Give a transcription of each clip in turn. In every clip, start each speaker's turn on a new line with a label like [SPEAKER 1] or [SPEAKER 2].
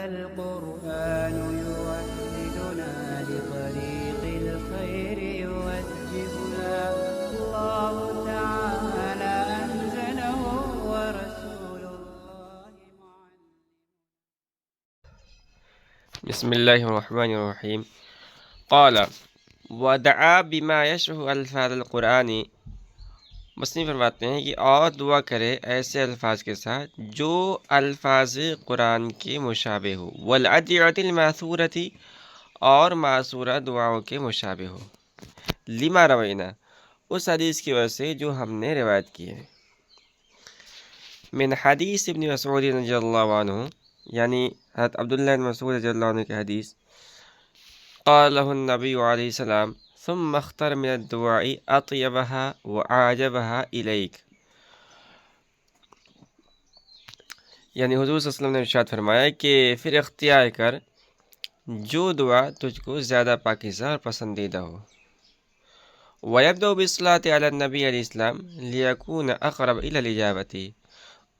[SPEAKER 1] القرآن يوحدنا لطريق الخير يوجهنا الله تعالى أنزله ورسول الله معلم.
[SPEAKER 2] بسم اللہ الرحمن الرحیم قال ودعا بما یشبہ الفاظ القرآن. مصنف فرماتے ہیں کہ اور دعا کرے ایسے الفاظ کے ساتھ جو الفاظ قرآن کے مشابہ ہو، والادعیۃ الماثورۃ اور معثورہ دعاؤں کے مشابہ ہو، لما روینا اس حدیث کی وجہ سے جو ہم نے روایت کی ہے، من حدیث ابن مسعود رضی اللہ عنہ، یعنی حضرت عبداللہ بن مسعود رضی اللہ عنہ کی حدیث، قال له النبی علیہ السلام ثم اختر من الدعاء اطیبها وعاجبها الیک. یعنی حضور صلی اللہ علیہ وسلم نے ارشاد فرمایا کہ پھر اختیار کر جو دعا تجھ کو زیادہ پاکیزہ اور پسندیدہ ہو. وَيَبْدَأُ بِالصَّلَاةِ عَلَى النَّبِيِّ علیہ السلام لِيَكُونَ أَقْرَبَ إِلَى الْإِجَابَةِ،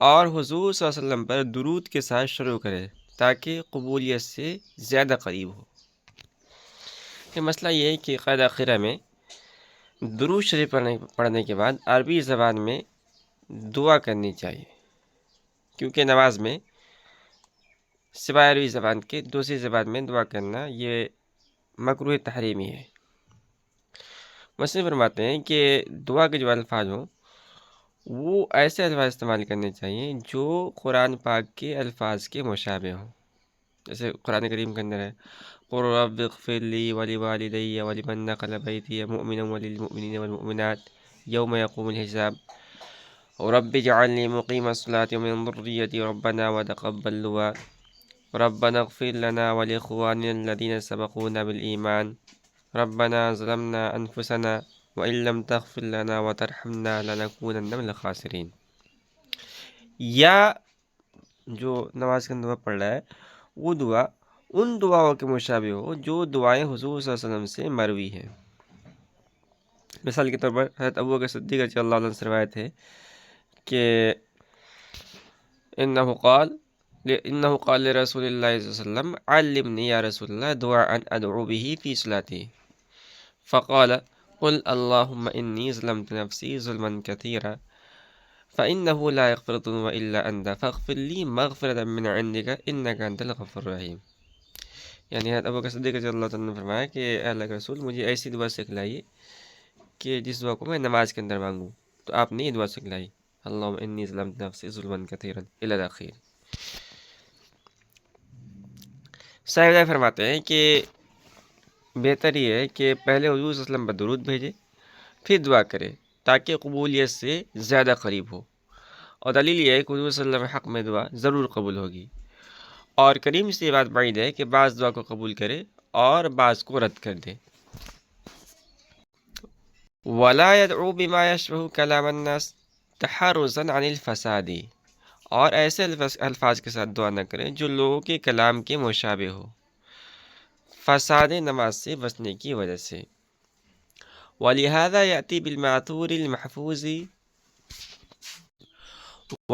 [SPEAKER 2] اور حضور صلی اللہ علیہ وسلم پر درود کے ساتھ شروع کرے تاکہ قبولیت سے زیادہ قریب ہو. یہ مسئلہ یہ ہے کہ قاعدہ آخرہ میں درود شریف پڑھنے کے بعد عربی زبان میں دعا کرنی چاہیے، کیونکہ نماز میں سوائے عربی زبان کے دوسری زبان میں دعا کرنا یہ مکروہ تحریمی ہے. مصنف فرماتے ہیں کہ دعا کے جو الفاظ ہوں وہ ایسے الفاظ استعمال کرنے چاہیے جو قرآن پاک کے الفاظ کے مشابہ ہوں. جیسے قرآن کریم کے اندر ہے قُلْ رَبِّ اغْفِرْ لِي وَلِوَالِدَيَّ وَلِمَن دَخَلَ بَيْتِيَ مُؤْمِنًا وَلِلْمُؤْمِنِينَ وَالْمُؤْمِنَاتِ يَوْمَ يَقُومُ الْحِسَابُ رَبِّ اجْعَلْنِي مُقِيمَ الصَّلَاةِ وَمِن ذُرِّيَّتِي رَبَّنَا وَتَقَبَّلْ دُعَاءِ رَبَّنَا اغْفِرْ لَنَا وَلِإِخْوَانِنَا الَّذِينَ سَبَقُونَا بِالْإِيمَانِ رَبَّنَا ظَلَمْنَا أَنفُسَنَا وَإِن لَّمْ تَغْفِرْ لَنَا وَتَرْحَمْنَا لَنَكُونَنَّ مِنَ الْخَاسِرِينَ. یا جو نماز کے اندر پڑھ رہا ہے وہ دعا ان دعاؤں کے مشابہ ہو جو دعائیں حضور صلی اللہ علیہ وسلم سے مروی ہیں. مثال کے طور پر حضرت ابوبکر صدیق رضی اللہ عنہ سے روایت ہے کہ انه قال لرسول اللہ صلی اللہ علیہ وسلم علمنی یا رسول اللہ دعاء ادعو به فی صلاتی فقال قل اللهم انی ظلمت نفسی ظلما کثیرا فإنه لا يغفر الذنوب إلا أنت فاغفر لي مغفرة من عندك إنك أنت الغفور الرحيم. یعنی حضرت ابوبکر صدیق رضی اللہ عنہ نے فرمایا کہ اے اللہ کے رسول مجھے ایسی دعا سکھلائیے کہ جس دعا کو میں نماز کے اندر مانگوں. تو آپ نے یہ دعا سکھلائی اللہم انی ظلمت نفسی ظلما کثیرا الی الآخر. صاحب فرماتے ہیں کہ بہتر یہ ہے کہ پہلے حضور صلی اللہ علیہ وسلم پر درود بھیجے پھر دعا کرے تاکہ قبولیت سے زیادہ قریب ہو. اور دلیل یہ ہے کہ حضور صلی اللہ علیہ وسلم حق میں دعا ضرور قبول ہوگی. اور کریم سے یہ بات بعید ہے کہ بعض دعا کو قبول کرے اور بعض کو رد کر دے. وَلَا يَدْعُو بِمَا يَشْبَهُ كَلَامَ النَّاسِ تَحَرُّزًا عَنِ الْفَسَادِ، اور ایسے الفاظ کے ساتھ دعا نہ کریں جو لوگوں کے کلام کے مشابہ ہو، فساد نماز سے بچنے کی وجہ سے. وَلِهَذَا يَأْتِي بِالْمَعْثُورِ الْمَحْفُوظِ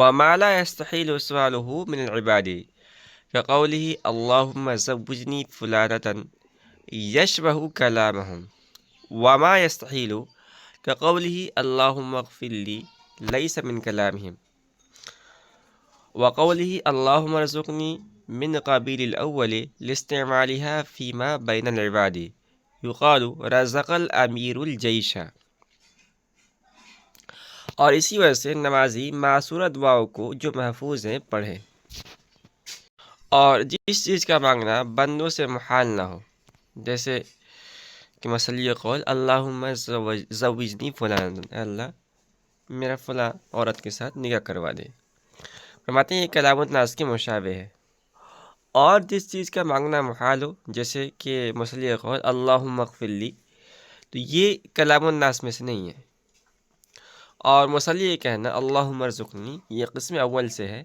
[SPEAKER 2] وَمَا لَا يَسْتَحِيلُ سُؤَالُهُ مِنَ الْعِبَادِ كَقَوْلِهِ اللهم زوجني فلانة يشبه كلامهم، وما يستحيل كقوله اللهم اغفر لي ليس من كلامهم، وقوله اللهم ارزقني من قبيل الأول لاستعمالها فيما بين العباد يقال رزق الأمير الجيش. اور اسی وجہ سے نمازی معصورہ دعاؤں کو جو محفوظ ہیں پڑھے، اور جس چیز کا مانگنا بندوں سے محال نہ ہو، جیسے کہ مثلی قول اللہم زوجنی فلان، اللہ میرا فلاں عورت کے ساتھ نکاح کروا دے. فرماتے ہیں یہ کلام الناس کے مشابہ ہے. اور جس چیز کا مانگنا محال ہو جیسے کہ مثلی قول اللہم اغفر لی، تو یہ کلام الناس میں سے نہیں ہے. اور مثلی کہنا اللہم ارزقنی یہ قسم اول سے ہے،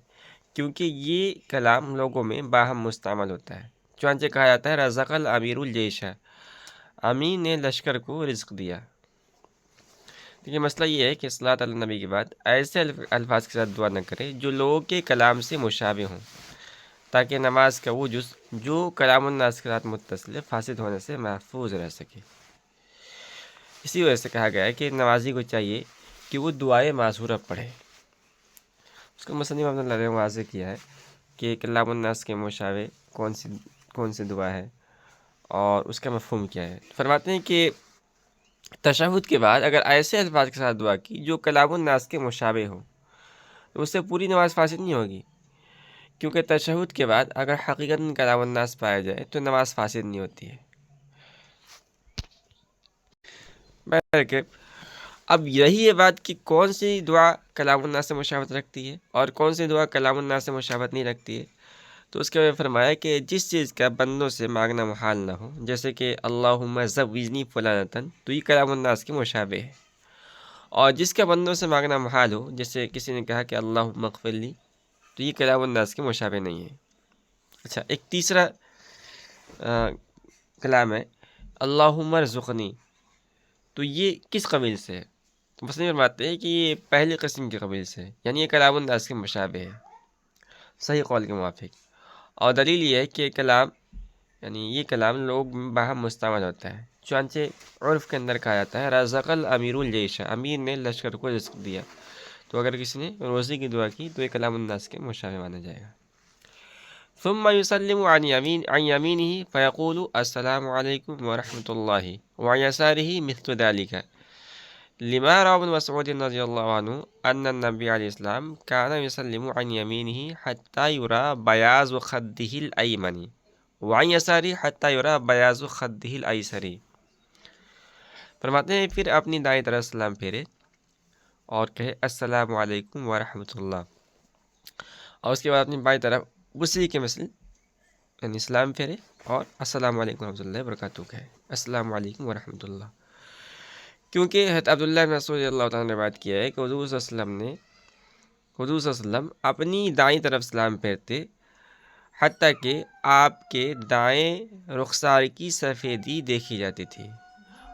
[SPEAKER 2] کیونکہ یہ کلام لوگوں میں باہم مستعمل ہوتا ہے. چنانچہ کہا جاتا ہے رزق الامیر الجیش، امیر نے لشکر کو رزق دیا. یہ مسئلہ یہ ہے کہ صلاۃ علی النبی کے بعد ایسے الفاظ کے ساتھ دعا نہ کرے جو لوگوں کے کلام سے مشابہ ہوں تاکہ نماز کا وہ جز جو کلام الناس کے ساتھ متصل فاسد ہونے سے محفوظ رہ سکے۔ اسی وجہ سے کہا گیا ہے کہ نمازی کو چاہیے کہ وہ دعائے معذورہ پڑھے۔ اس کو مصنف رحمۃ اللہ علیہ نے واضح کیا ہے کہ کلام الناس کے مشابہ کون سی دعا ہے اور اس کا مفہوم کیا ہے۔ فرماتے ہیں کہ تشہد کے بعد اگر ایسے الفاظ کے ساتھ دعا کی جو کلام الناس کے مشابہ ہو تو اس سے پوری نماز فاسد نہیں ہوگی، کیونکہ تشہد کے بعد اگر حقیقتاً کلام الناس پایا جائے تو نماز فاسد نہیں ہوتی ہے۔ بہرکہ اب یہی ہے بات کہ کون سی دعا کلام الناس سے مشابہت رکھتی ہے اور کون سی دعا کلام الناس سے مشابہت نہیں رکھتی ہے، تو اس کے میں فرمایا کہ جس چیز کا بندوں سے مانگنا محال نہ ہو، جیسے کہ اللہم زوجنی فلانتن، تو یہ کلام الناس کے مشابہ ہے، اور جس کا بندوں سے مانگنا محال ہو، جیسے کسی نے کہا کہ اللہم اغفر لی، تو یہ کلام الناس کے مشابہ نہیں ہے۔ اچھا، ایک تیسرا کلام ہے اللہم ارزقنی، تو یہ کس قبیل سے ہے؟ تو مصنف فرماتے ہیں کہ یہ پہلی قسم کی قبیل سے ہے، یعنی یہ کلام الناس کے مشابہ ہے صحیح قول کے موافق۔ اور دلیل یہ ہے کہ یہ کلام لوگ باہم مستعمل ہوتا ہے، چنانچہ عرف کے اندر کہا جاتا ہے رزق الامیر الجیش، امیر نے لشکر کو رزق دیا، تو اگر کسی نے روزی کی دعا کی تو یہ کلام الناس کے مشابہ مانا جائے گا۔ ثم يسلم عن يمينه فيقول السلام عليكم ورحمة الله، وعن يساره مثل ذلك، لما روى ابن مسعود رضي الله عنه أن النبي عليه السلام كان يسلم عن يمينه حتى يرى بياض خده الأيمن، وعن يساره حتى يرى بياض خده الأيسر۔ فرماتے ہیں پھر اپنی دائیں طرف سلام پھیرے اور کہے السلام علیکم ورحمۃ اللہ، اور اس کے بعد اپنی بائیں طرف اسی کے مثل یعنی سلام پھیرے اور السلام علیکم ورحمۃ اللہ وبرکاتہ کہے، السلام علیکم ورحمۃ اللہ، کیونکہ حضرت عبداللہ بن مسعود رضی اللہ تعالیٰ نے روایت کیا ہے کہ حضور صلی اللہ علیہ وسلم اپنی دائیں طرف سلام پھیرتے حتیٰ کہ آپ کے دائیں رخسار کی سفیدی دیکھی جاتی تھی،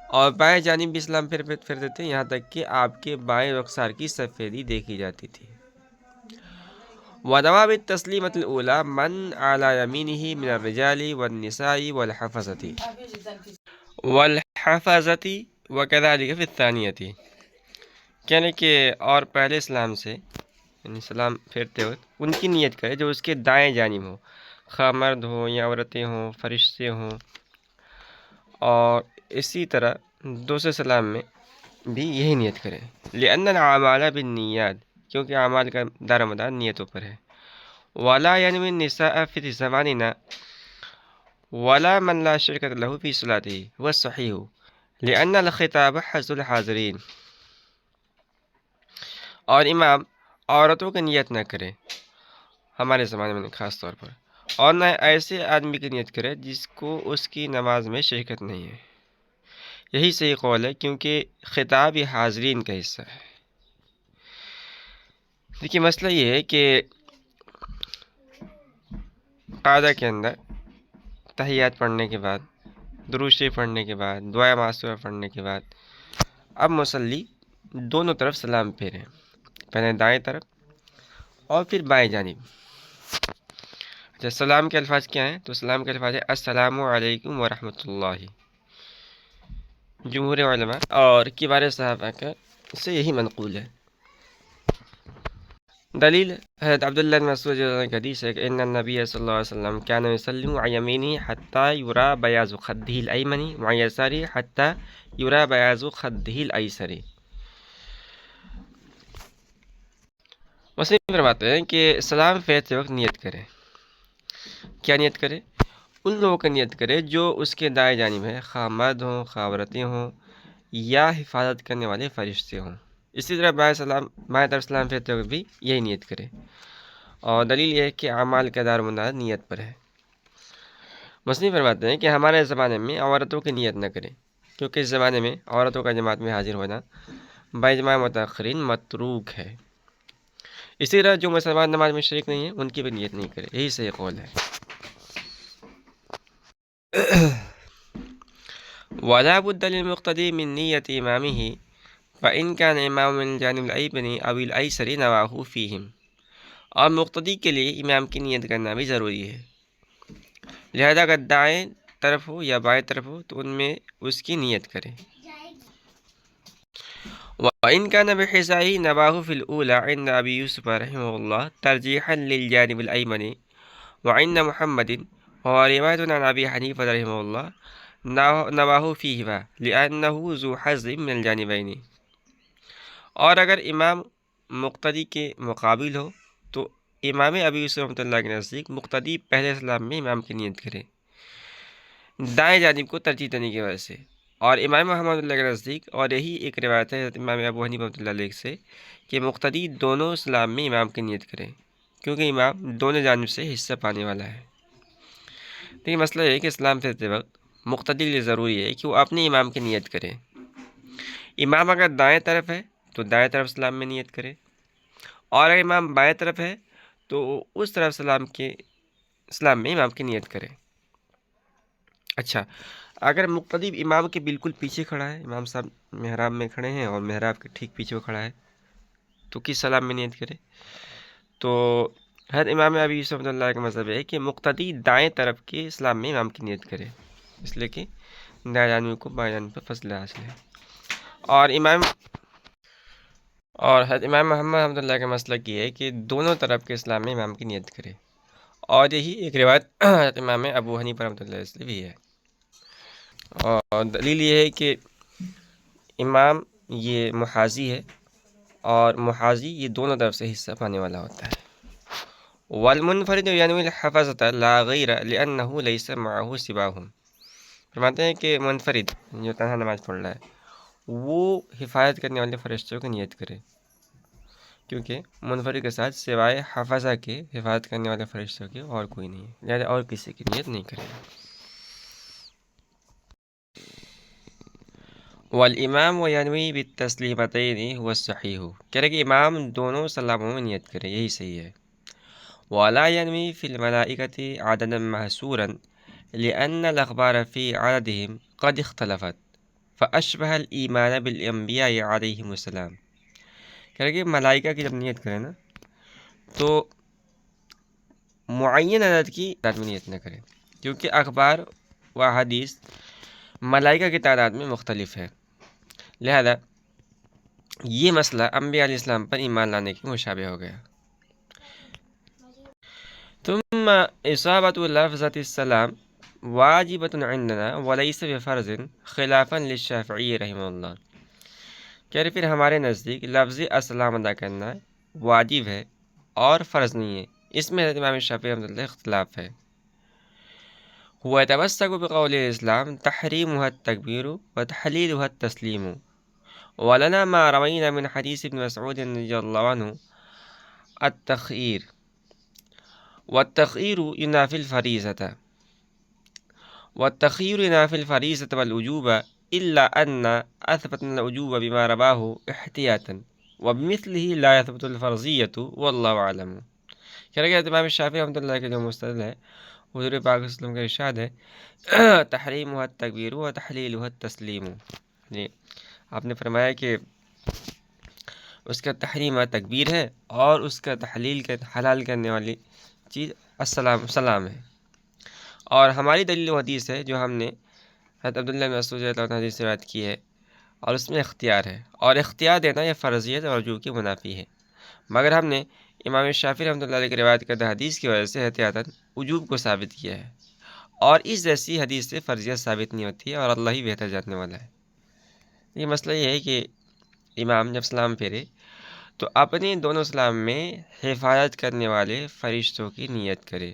[SPEAKER 2] اور بائیں جانب بھی سلام پھیرتے تھے یہاں تک کہ آپ کے بائیں رخسار کی سفیدی دیکھی جاتی تھی۔ ودواب التسلیمۃ الاولی من علی یمینہ من الرجال والنساء والحفظۃ وکذلک فی الثانیۃ، یعنی کہ اور پہلے سلام سے یعنی سلام پھیرتے وقت ان کی نیت کرے جو اس کے دائیں جانب ہو، خواہ مرد ہوں یا عورتیں ہوں، فرشتے ہوں، اور اسی طرح دوسرے سلام میں بھی یہی نیت کریں، لأن الاعمال بالنیات، کیونکہ اعمال کا دار مدار نیتوں پر ہے۔ ولا ينوي النساء في زماننا ولا من لا شركة له في صلاته والصحيح لأن الخطاب حظ الحاضرین، اور امام عورتوں کی نیت نہ کرے ہمارے زمانے میں خاص طور پر، اور نہ ایسے آدمی کی نیت کرے جس کو اس کی نماز میں شرکت نہیں ہے، یہی صحیح قول ہے کیونکہ خطاب یہ حاضرین کا حصہ ہے۔ دیکھیے مسئلہ یہ ہے کہ قاعدہ کے اندر تحیات پڑھنے کے بعد، درود شریف پڑھنے کے بعد، دعائے معصورہ پڑھنے کے بعد اب مصلی دونوں طرف سلام پھیریں، پہلے دائیں طرف اور پھر بائیں جانب۔ اچھا، سلام کے الفاظ کیا ہیں؟ تو سلام کے الفاظ ہے السلام علیکم ورحمۃ اللہ۔ جمہور علماء اور کبار صحابہ کا سے یہی منقول ہے۔ دلیل حضرت عبداللہ بن مسعود رضی اللہ عنہ کی حدیث ہے کہ ان النبی صلی اللہ علیہ وسلم کان یسلم عن یمینہ حتی یری بیاض خدہ الایمن وعن یسارہ حتی یری بیاض خدہ الایسر۔ مصنف فرماتے ہیں کہ سلام پھیرتے وقت نیت کرے، کیا نیت کرے؟ ان لوگوں کا نیت کرے جو اس کے دائیں جانب ہے، خواہ مرد ہوں، خواہ عورتیں ہوں، یا حفاظت کرنے والے فرشتے ہوں۔ اسی طرح بائیں طرف سلام پھیرتے وقت بھی یہی نیت کرے، اور دلیل یہ ہے کہ اعمال کا دار مدار نیت پر ہے۔ مصنف فرماتے ہیں کہ ہمارے زمانے میں عورتوں کی نیت نہ کرے، کیونکہ اس زمانے میں عورتوں کا جماعت میں حاضر ہونا باجماع متاخرین متروک ہے۔ اسی طرح جو مسلمان نماز میں شریک نہیں ہیں ان کی بھی نیت نہیں کرے، یہی صحیح قول ہے۔ ولا بد للمقتدی من نیت امامہ فإن كان امام من الجانب الأيمن أو الأيسر نواه فيهم، اور مقتدی کے لیے امام کی نیت کرنا بھی ضروری ہے، لہذا اگر دائیں طرف ہو یا بائیں طرف ہو تو ان میں اس کی نیت کرے۔ وَإِنْ كَانَ بِحِذَائِهِ نَوَاهُ فِي الْأُولَى عِنْدَ أَبِي يُوسُفَ رحمه الله ترجيحا للجانب الأيمن، وعند محمد وهو رواية عن أبي حنيفة رحمه الله نواه فيهما لأنه ذو حظ من الجانبين۔ اور اگر امام مقتدی کے مقابل ہو تو امام ابی یوسف رحمۃ اللہ کے نزدیک مقتدی پہلے سلام میں امام کی نیت کرے دائیں جانب کو ترجیح دینے کی وجہ سے، اور امام محمد اللہ کے نزدیک، اور یہی ایک روایت ہے امام ابو حنیفہ رحمۃ اللہ علیہ سے، کہ مقتدی دونوں سلام میں امام کی نیت کرے کیونکہ امام دونوں جانب سے حصہ پانے والا ہے۔ تو یہ مسئلہ ہے کہ اسلام پھرتے وقت مقتدی کے لیے ضروری ہے کہ وہ اپنے امام کی نیت کرے۔ امام اگر دائیں طرف ہے تو دائیں طرف سلام میں نیت کرے، اور اگر امام بائیں طرف ہے تو اس طرف سلام میں امام کی نیت کرے۔ اچھا، اگر مقتدی امام کے بالکل پیچھے کھڑا ہے، امام صاحب محراب میں کھڑے ہیں اور محراب کے ٹھیک پیچھے وہ کھڑا ہے، تو کس سلام میں نیت کرے؟ تو حضرت امام ابی یوسف رحمۃ اللہ کا مذہب ہے کہ مقتدی دائیں طرف کے سلام میں امام کی نیت کرے، اس لیے کہ دائیں جانب کو بائیں جانب پر فضل حاصل ہے۔ اور حضرت امام محمد رحمۃ اللہ کا مسلک یہ ہے کہ دونوں طرف کے اسلام میں امام کی نیت کرے، اور یہی ایک روایت حضرت امام ابو حنیفہ رحمۃ اللہ سے بھی ہے۔ اور دلیل یہ ہے کہ امام یہ محاذی ہے، اور محاذی یہ دونوں طرف سے حصہ پانے والا ہوتا ہے۔ والمنفرد ينوي الحفظة لا غير لأنه ليس معه سواهم، فرماتے ہیں کہ منفرد جو تنہا نماز پڑھ رہا ہے وہ حفاظت کرنے والے فرشتوں کی نیت کرے، کیونکہ منفرد کے ساتھ سوائے حفظہ کے حفاظت کرنے والے فرشتوں کے اور کوئی نہیں ہے، لہذا اور کسی کی نیت نہیں کرے۔ والامام وینوی بالتسلیمتین هو الصحیح، کہہ رہے کہ امام دونوں سلاموں میں نیت کرے، یہی صحیح ہے۔ ولا ينوي في الملائكة عددا محصورا لأن الأخبار في عددهم قد اختلفت فأشبه الإيمان بالأنبياء عليهم السلام، کہہ رہے کہ ملائکہ کی جب نیت کرے نا تو معین عدد کی تعداد میں نیت نہ کرے، کیونکہ اخبار و حدیث ملائکہ کی تعداد میں مختلف ہے، لہذا یہ مسئلہ انبیاء علیہ السلام پر ایمان لانے کے مشابہ ہو گیا۔ ثم اصابت لفظة السلام واجبۃ عندنا وليس بفرض خلافا للشافعی رحمہ اللہ، کہہ رہے پھر ہمارے نزدیک لفظ السلام ادا کرنا واجب ہے اور فرض نہیں ہے، اس میں حضرت امام شافعی رحمۃ اللہ اختلاف ہے۔ ويتمسك بقول الإسلام تحريمها التكبير وتحليلها التسليم، ولنا ما روينا من حديث ابن مسعود رضي الله عنه التخيير، والتخيير ينافي الفريضة والوجوب إلا أن أثبتنا الوجوب بما رواه احتياطا وبمثله لا يثبت الفرضية والله أعلم، کہہ رہے کہ امام شافعی رحمۃ اللہ کے جو مستدل ہے حضور پاک صلی اللہ علیہ وسلم کا ارشاد ہے تحریمها التکبیر وتحلیلها التسلیم، جی آپ نے فرمایا کہ اس کا تحریم تکبیر ہے اور اس کا تحلیل حلال کرنے والی چیز سلام ہے، اور ہماری دلیل و حدیث ہے جو ہم نے حضرت عبداللہ بن مسعود رضی اللہ عنہ حدیث سے روایت کی ہے، اور اس میں اختیار ہے، اور اختیار دینا یہ فرضیت اور وجوب کی منافی ہے، مگر ہم نے امام شافعی رحمۃ اللہ علیہ کی روایت کردہ حدیث کی وجہ سے احتیاطاً وجوب کو ثابت کیا ہے، اور اس جیسی حدیث سے فرضیت ثابت نہیں ہوتی ہے، اور اللہ ہی بہتر جاننے والا ہے۔ یہ مسئلہ یہ ہے کہ امام جب سلام پھیرے تو اپنے دونوں سلام میں حفاظت کرنے والے فرشتوں کی نیت کرے،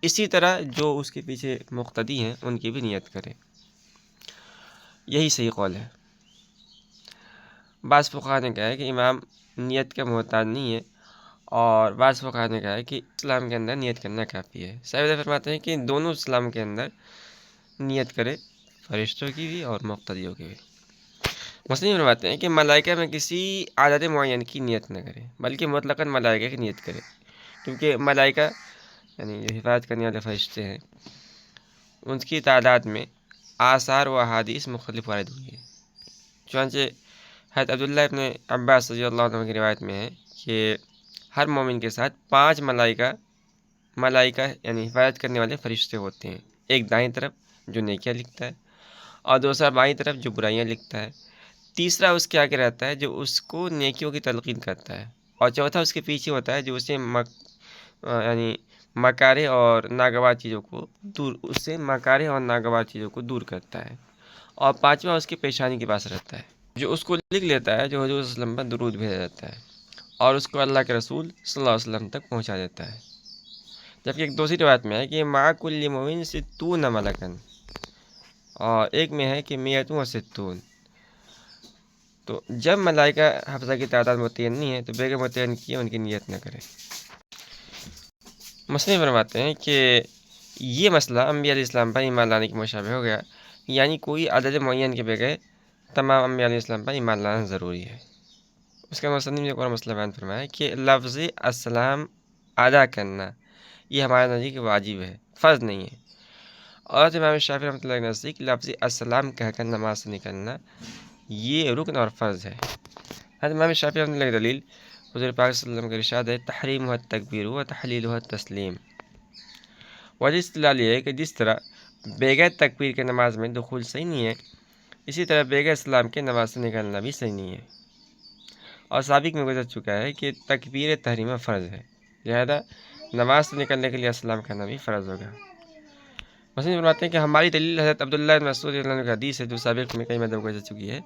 [SPEAKER 2] اسی طرح جو اس کے پیچھے مقتدی ہیں ان کی بھی نیت کرے، یہی صحیح قول ہے۔ بعض فقہا نے کہا ہے کہ امام نیت کا محتاج نہیں ہے، اور بعض فقہا نے کہا ہے کہ اسلام کے اندر نیت کرنا کافی ہے۔ صاحب فرماتے ہیں کہ دونوں اسلام کے اندر نیت کرے، فرشتوں کی بھی اور مقتدیوں کی بھی۔ مسلم فرماتے ہیں کہ ملائکہ میں کسی عدد معین کی نیت نہ کرے بلکہ مطلقاً ملائکہ کی نیت کرے، کیونکہ ملائکہ یعنی جو حفاظت کرنے والے فرشتے ہیں ان کی تعداد میں آثار و احادیث مختلف وارد ہوئی ہیں، چنانچہ حضرت عبداللہ ابن عباس رضی اللہ عنہ کی روایت میں ہے کہ ہر مومن کے ساتھ 5 ملائکہ یعنی حفاظت کرنے والے فرشتے ہوتے ہیں، ایک دائیں طرف جو نیکیاں لکھتا ہے، اور دوسرا بائیں طرف جو برائیاں لکھتا ہے، تیسرا اس کے آگے رہتا ہے جو اس کو نیکیوں کی تلقین کرتا ہے، اور چوتھا اس کے پیچھے ہوتا ہے جو اسے یعنی مکارہ اور ناگوار چیزوں کو دور کرتا ہے، اور پانچواں اس کی پیشانی کے پاس رہتا ہے جو اس کو لکھ لیتا ہے، جو حضور صلی اللہ علیہ وسلم پر درود بھیجا جاتا ہے اور اس کو اللہ کے رسول صلی اللہ علیہ وسلم تک پہنچا دیتا ہے۔ جبکہ ایک دوسری روایت میں ہے کہ مع کل مومن 60 ملکن، اور ایک میں ہے کہ 160۔ تو جب ملائکہ حفظہ کی تعداد متعین نہیں ہے تو بغیر متعین کیے ان کی نیت نہ کرے۔ مصنف فرماتے ہیں کہ یہ مسئلہ انبیاء علیہ السلام پر ایمان لانے کے مشابہ ہو گیا، یعنی کوئی عدد معین کے بغیر تمام انبیاء علیہ السلام پر ایمان لانا ضروری ہے۔ اس کا مصنف نے ایک اور مسئلہ بیان فرمایا ہے کہ لفظ السلام ادا کرنا یہ ہمارے نزدیک واجب ہے، فرض نہیں ہے، اور امام شافعی رحمۃ اللہ کے نزدیک لفظ السلام کہہ کر نماز سے نکلنا یہ رکن اور فرض ہے۔ حضرت امام شافعی رحمۃ اللہ کی دلیل حضور پاک صلی اللہ علیہ وسلم کا ارشاد ہے تحریم و تکبیر و تحلیل و تسلیم۔ وجہ استدلال یہ ہے کہ جس طرح بغیر تکبیر کے نماز میں دخول صحیح نہیں ہے، اسی طرح بغیر سلام کے نماز سے نکلنا بھی صحیح نہیں ہے، اور سابق میں گزر چکا ہے کہ تکبیر تحریمہ فرض ہے، لہذا نماز سے نکلنے کے لیے السلام کہنا بھی فرض ہوگا۔ مثلا فرماتے ہیں کہ ہماری دلیل حضرت عبداللہ بن مسعود رضی اللہ عنہ کی حدیث ہے جو سابق میں کئی مرتبہ گزر چکی ہے۔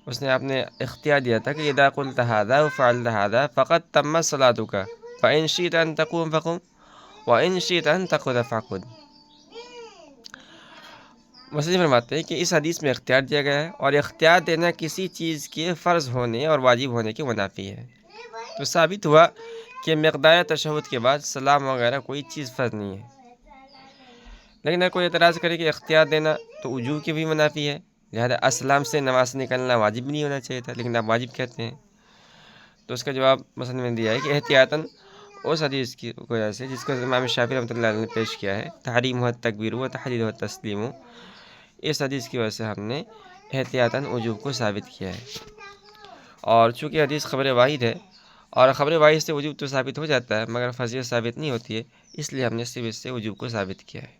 [SPEAKER 2] اس نے آپ نے اختیار دیا تھا کہ اذا قلت هذا وفعلت هذا فقد تمت صلاتك فان شئت ان تقوم فقم وان شئت ان تقعد فاقعد۔ مثلا فرماتے ہیں کہ اس حدیث میں اختیار دیا گیا ہے، اور اختیار دینا کسی چیز کے فرض ہونے اور واجب ہونے کے منافی ہے، تو ثابت ہوا کہ مقدار تشہد کے بعد سلام وغیرہ کوئی چیز فرض نہیں ہے۔ لیکن اگر کوئی اعتراض کرے کہ اختیار دینا تو وجوب کے بھی منافی ہے، لہذا السلام سے نماز سے نکلنا واجب نہیں ہونا چاہیے تھا، لیکن آپ واجب کہتے ہیں، تو اس کا جواب مثلا میں دیا ہے کہ احتیاطاً اس حدیث کی وجہ سے جس کو امام شافعی رحمۃ اللہ علیہ نے پیش کیا ہے تحریم و تکبیر و تحلیل و تسلیم، اس حدیث کی وجہ سے ہم نے احتیاطاً وجوب کو ثابت کیا ہے۔ اور چونکہ حدیث خبر واحد ہے اور خبر واحد سے وجوب تو ثابت ہو جاتا ہے مگر فضیلت ثابت نہیں ہوتی ہے، اس لیے ہم نے صرف اس سے وجوب کو ثابت کیا ہے۔